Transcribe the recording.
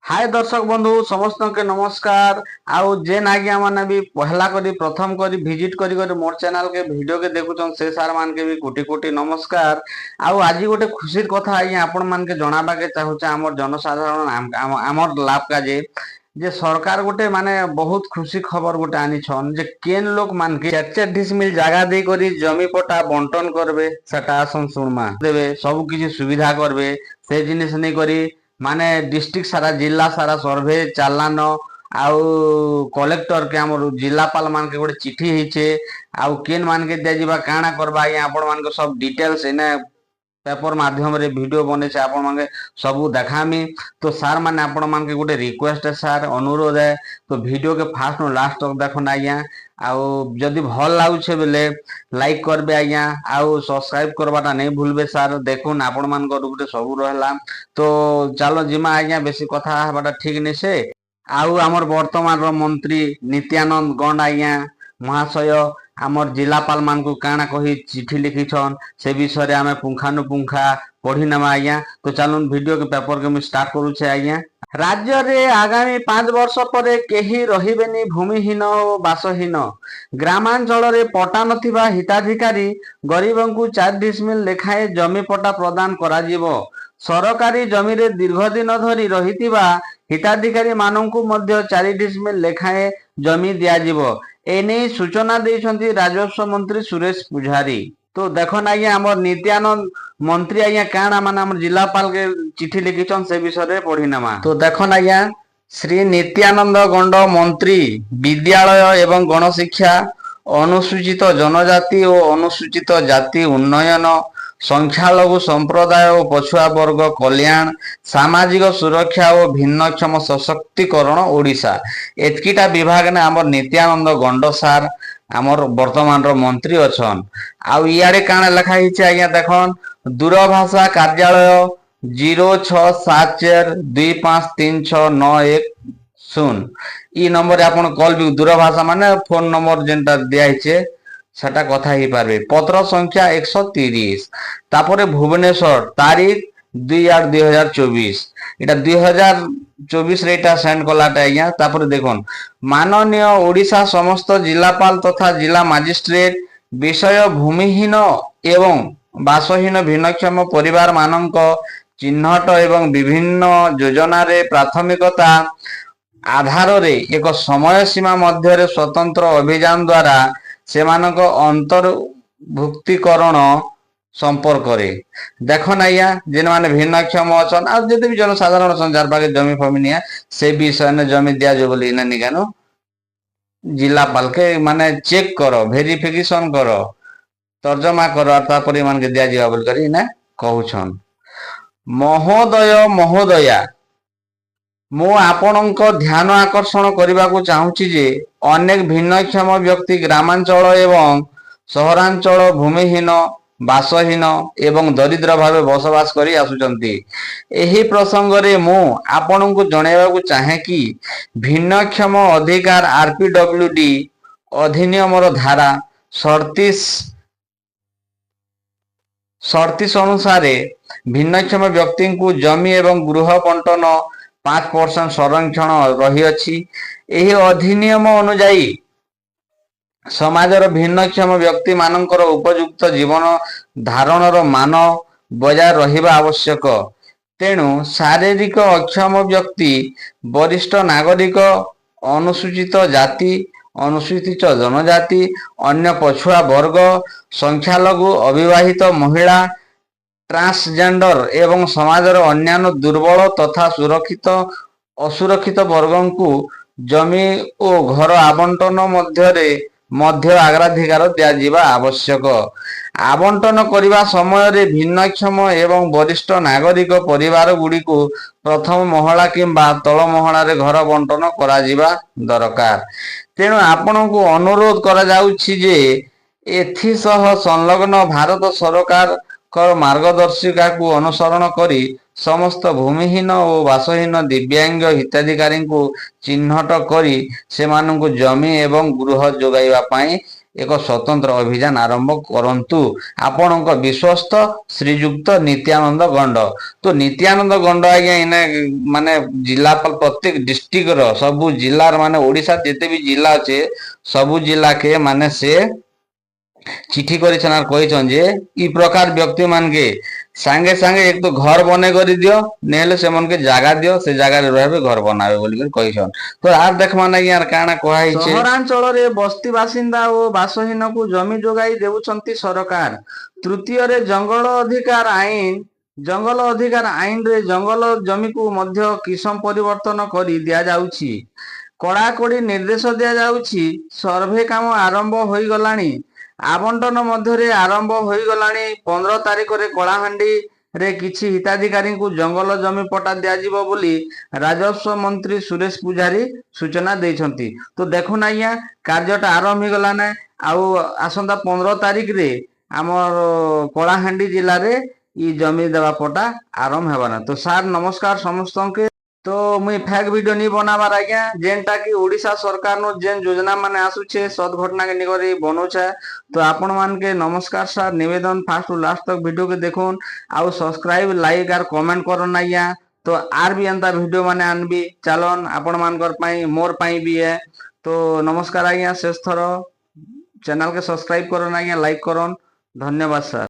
हाय दर्शक बंधु समस्त के नमस्कार। आउ जेन आज्ञा माने भी पहला करी प्रथम करी विजिट करी मोर चैनल के वीडियो के देखुछन से सार मान के भी कोटि कोटि नमस्कार। आउ आज गोटे खुशीर कथा आज्ञा आपण मान के जणाबा के चाहूचे हमर जनसाधारण हमर लाभ का जे सरकार गोटे माने बहुत खुशी खबर गोटे आनी छन जे केन लोक मान के 4 डिसमिल जगह दे करी जमी पटा बंटन करबे सेटा आसन सुनमा देबे सब किछि सुविधा करबे से जिनिस नै करी माने डिस्ट्रिक्ट सारा जिला सारा सर्वे चालान आउ कलेक्टर के हमर जिलापाल मान के गोटे चिट्ठी हिचे आउ केन मान के दिया जिबा काना करबा आज्ञा आपण मान के सब डिटेल्स एने पेपर माध्यम रे वीडियो बने से आपण मांगे सब देखामी। तो सार माने आपण मान के गोटे रिक्वेस्ट है सार अनुरोध है तो वीडियो के फास्ट नो लास्ट तक देखन आज्ञा आउ जदि भल लागुछे बेले लाइक करबे आज्ञा आउ सब्सक्राइब करबाटा नहीं भूलबे सार देखुन आपण मान को गोटे सब रहला। तो चलो जिमा आज्ञा बेसी कथा हबाटा ठीक नै से आउ हमर वर्तमान रो मंत्री नित्यानंद गंड आज्ञा महाशय आमर जिलापाल मान को काना कही चिट्ठी लिखिछन से विषय आमे पुंखानुपुंखा पढ़ी नवा आज्ञा। तो चलून वीडियो के पेपर के स्टार्ट करूछे आज्ञा। राज्य रे आगामी 5 वर्ष परे केही रहिबेनी भूमिहीन और बासहीन ग्रामांचल रे पटा नथिबा हिताधिकारी गरीबंकु 4 डिसमिल लेखाए जमी पटा प्रदान करा जिवो। सरकारी जमी रे दीर्घ दिन धरी रहितिबा हिताधिकारी माननकु मध्य 4 डिसमिल लेखाए जमी दिया जिवो। एने सूचना देइछंती राजस्व मंत्री सुरेश पुजारी। तो देखन आज्ञा हमर नित्यानंद मंत्री आज्ञा काना माने हमर जिलापाल के चिट्ठी लिखिछन से विषय रे पढ़ी नमा। तो देखन आज्ञा श्री नित्यानंद गंड मंत्री विद्यालय एवं गणशिक्षा अनुसूचित जनजाति और अनुसूचित जाति उन्नयन संख्यालघु संप्रदाय और पछुआ वर्ग कल्याण सामाजिक सुरक्षा और भिन्नक्षम सशक्तिकरण ओडिशा एतकीटा विभाग ने हमर नित्यानंद गंड सार हमर वर्तमान रो मंत्री अछन। आउ इयाडे काना लिखा हिचे आज्ञा देखन दूरभाषा कार्यालय 0674253691 ई नंबर आपण कॉल भी दूरभाषा माने फोन नंबर जेंटा दिया हिचे सेटा कथा ही पारबे। पत्र संख्या 130 तापरे भुवनेश्वर तारीख 2/8/2024 एटा 2024 रे एटा सेंड कलाटा आज्ञा। तापरे देखन माननीय ओडिशा समस्त जिलापाल तथा जिला मजिस्ट्रेट विषय भूमिहीन एवं बासहीन भिन्नक्षम परिवार मानक चिन्हट एवं विभिन्न योजना रे प्राथमिकता आधार रे एक समय सीमा मध्य रे स्वतंत्र अभियान द्वारा सेमानक अंतर्भुक्तिकरण संपर्क रे देखन आज्ञा जेन माने भिन्नक्षम अछन आ जते भी जनसाधारण संचार पाके जमी फमी निया से विषय ने जमी दिया जो बोली ना निगानो जिलापाल के माने चेक करो वेरिफिकेशन करो तर्जमा करो और तापर मान के दिया जिवा बोल करी ना कहउछन। महोदय महोदया मु आपणक ध्यान आकर्षण करने को चाहूँगी जे अनेक भिन्नक्षम व्यक्ति ग्रामांचल एवं सहरांचल भूमिहीन बासहीन एवं दरिद्र भाव बसवास करी आसुचंती। एही प्रसंग रे मु आपन को जणेबा को चाहे कि भिन्नक्षम अधिकार आरपीडब्ल्यूडी अधिनियम रो धारा 37 अनुसार भिन्नक्षम व्यक्ति को जमी एवं गृह बंटन 5% संरक्षण रही अछि। एही अधिनियम अनुसार समाजर भिन्नक्षम व्यक्ति मानकर उपयुक्त जीवन धारणर मान बजाय रहिबा आवश्यक। तेणु शारीरिक अक्षम व्यक्ति वरिष्ठ नागरिक अनुसूचित जाति अनुसूचित जनजाति अन्य पछुआ वर्ग संख्यालघु अविवाहित महिला ट्रांसजेंडर एवं समाजर अन्यान्य दुर्बल तथा सुरक्षित असुरक्षित वर्गों को जमी और घर आवंटन मध्य अग्राधिकार दिया आवश्यक। आवंटन करने समय रे भिन्नक्षम एवं वरिष्ठ नागरिक परिवार गुड़ी को प्रथम महला किंबा तल महला रे घर बंटन करा जिबा दरकार। तेणु आपण को अनुरोध करा जाउछि जे एथिसह संलग्न भारत सरकार मार्गदर्शिका को अनुसरण करी समस्त भूमिहीन और बासहीन दिव्यांग हिताधिकारी को चिन्हट करी सेमानंकु जमी एवं गृह जोगाइबा पाई ଏକ ସ୍ୱତନ୍ତ୍ର ଅଭିଯାନ ଆରମ୍ଭ କରନ୍ତୁ। ଆପଣଙ୍କ ବିଶ୍ୱସ୍ତ ଶ୍ରୀଯୁକ୍ତ ନିତ୍ୟାନନ୍ଦ ଗଣ୍ଡ। ତ ନିତ୍ୟାନନ୍ଦ ଗଣ୍ଡ ଆଜ୍ଞା ଏଇନା ମାନେ ଜିଲ୍ଲାପାଳ ପ୍ରତ୍ୟେକ ଡିଷ୍ଟ୍ରିକ୍ଟର ସବୁ ଜିଲ୍ଲାର ମାନେ ଓଡ଼ିଶାର ଯେତେ ବି ଜିଲ୍ଲା ଅଛି ସବୁ ଜିଲ୍ଲାକେ ମାନେ ସେ চিঠি করেছেন আর কইছেন যে ই প্রকার ব্যক্তি মানকে সাঙ্গে সাঙ্গে একটু ঘর বনে করে দিও নেহলে সেমনকে জায়গা দিও সে জায়গায় রহবে ঘর বনাবে বলি করে কইছেন। তো আর দেখবা নাই আর কাଣା কহা হইছে সହରାଞ୍ଚଳରେ ବସ୍ତି ବାସିନ୍ଦା ଓ ବାସହୀନକୁ ଜମି ଯୋଗାଇ ଦେଉଛନ୍ତି ସରକାର। ତୃତୀୟରେ ଜଙ୍ଗଲ ଅଧିକାର ଆଇନରେ ଜଙ୍ଗଲ ଜମିକୁ ମଧ୍ୟ କିସମ ପରିବର୍ତ୍ତନ କରି ଦିଆଯାଉଛି। କଡ଼ାକଡ଼ି ନିର୍ଦ୍ଦେଶ ଦିଆଯାଉଛି। ସର୍ଭେ କାମ ଆରମ୍ଭ ହୋଇଗଲାଣି। ଆବଣ୍ଟନ ମଧ୍ୟରେ ଆରମ୍ଭ ହୋଇଗଲାଣି। 15 ତାରିଖରେ କଳାହାଣ୍ଡିରେ କିଛି ହିତାଧିକାରୀଙ୍କୁ ଜଙ୍ଗଲ ଜମି ପଟ୍ଟା ଦିଆଯିବ ବୋଲି ରାଜସ୍ୱ ମନ୍ତ୍ରୀ ସୁରେଶ ପୂଜାରୀ ସୂଚନା ଦେଇଛନ୍ତି। ତ ଦେଖୁନ ଆଜ୍ଞା କାର୍ଯ୍ୟଟା ଆରମ୍ଭ ହେଇଗଲାନେ ଆଉ ଆସନ୍ତା 15 ତାରିଖରେ ଆମର କଳାହାଣ୍ଡି ଜିଲ୍ଲାରେ ଇ ଜମି ଦେବା ପଟ୍ଟା ଆରମ୍ଭ ହେବାନା। ତ ସାର୍ ନମସ୍କାର ସମସ୍ତଙ୍କୁ। तो मुई फेक वीडियो नहीं बनाबार आज्ञा जेनटा कि ओडिशा सरकार नो जेन योजना माने आसुचे सद घटना के निगरी बनौछे। तो आपण मान के नमस्कार सर निवेदन फास्ट टू लास्ट तक वीडियो के देखुन आउ सब्सक्राइब लाइक आर कमेंट करन आज्ञा। तो आर भी एंता वीडियो माने आनबी चलन आपण मानकर पाई मोर पाई भी है। तो नमस्कार आज्ञा शेष थर चैनल के सब्सक्राइब करन आज्ञा लाइक करन धन्यवाद सर।